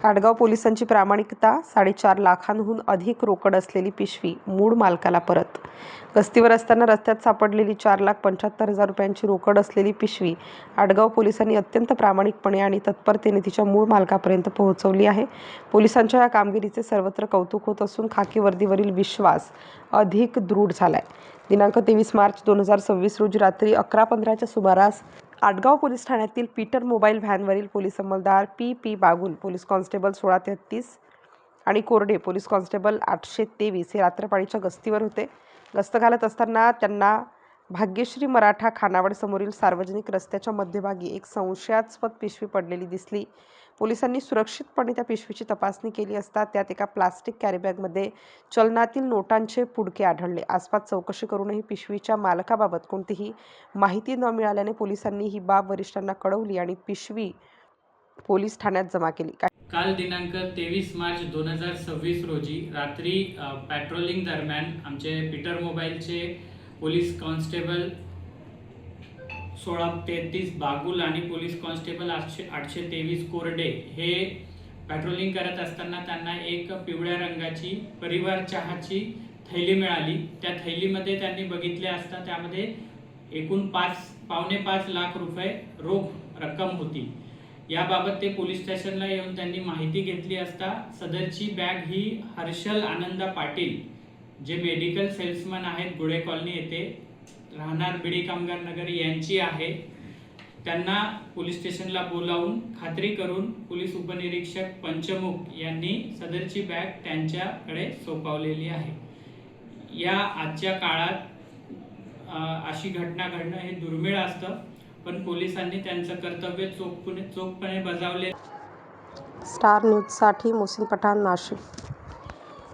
आडगाव पोलिसांची प्रामाणिकता, 4.5 लाखांहून अधिक रोकड असलेली पिशवी मूळ मालकाला परत. गस्तीवर असताना रस्त्यात सापडलेली 4,75,000 रुपयांची रोकड असलेली पिशवी आडगाव पोलिसांनी अत्यंत प्रामाणिकपणे आणि तत्परतेने तिच्या मूळ मालकापर्यंत पोहोचवली आहे. पोलिसांच्या या कामगिरीचे सर्वत्र कौतुक होत असून खाकी वर्दीवरील विश्वास अधिक दृढ झालाय. दिनांक 23 मार्च 2026 रोजी रात्री 11:15च्या सुमारास आडगाव पोलीस ठाण्यातील पीटर मोबाईल व्हॅनवरील पोलीस अंमलदार पी बागुल, पोलीस कॉन्स्टेबल 1633 आणि कोरडे, पोलीस कॉन्स्टेबल 823 हे रात्रपाळीच्या गस्तीवर होते. गस्त घालत असताना त्यांना भाग्यश्री मराठा खानावळ समोरील सार्वजनिक रस्त्याच्या मध्यभागी एक संशयास्पद पिशवी पडलेली दिसली. पोलिसांनी सुरक्षितपणे त्या पिशवीची तपासणी केली असता त्यात एका प्लास्टिक कॅरीबॅगमध्ये चलनातील नोटांचे पुडके आढळले. आसपास चौकशी करूनही पिशवीच्या मालकाबाबत कोणतीही माहिती न मिळाल्याने पोलिसांनी ही बाब वरिष्ठांना कळवली आणि पिशवी पोलीस ठाण्यात जमा केली. काल दिनांक 23 मार्च 2026 रोजी रात्री पेट्रोलिंग दरम्यान आमचे पीटर मोबाईलचे पोलीस कॉन्स्टेबल 1633 बागुल आणि पोलीस कॉन्स्टेबल 823 कोरडे हे पेट्रोलिंग करत असताना त्यांना एक पिवळ्या रंगाची परिवार चहाची थैली मिळाली. त्या थैलीमध्ये त्यांनी बघितले असता त्यामध्ये एकूण 5.5 लाख रुपये रोख रक्कम होती. याबाबत ते पोलीस स्टेशनला येऊन त्यांनी माहिती घेतली असता सदरची बॅग ही हर्षल आनंदा पाटील, जे मेडिकल सेल्समन आहेत, गुळे कॉलनी येथे राहणार बीडी कामगार नगर यांची आहे. त्यांना पोलीस स्टेशनला बोलावून खात्री करून पोलीस उपनिरीक्षक पंचमुख यांनी सदरची बॅग त्यांच्याकडे सोपवलेली आहे. या आजच्या काळात अशी घटना घडणं हे दुर्मिळ असतं, पण पोलिसांनी त्यांचं कर्तव्य चोखपणे बजावले. स्टार न्यूजसाठी मोहसिन पठाण, नाशिक.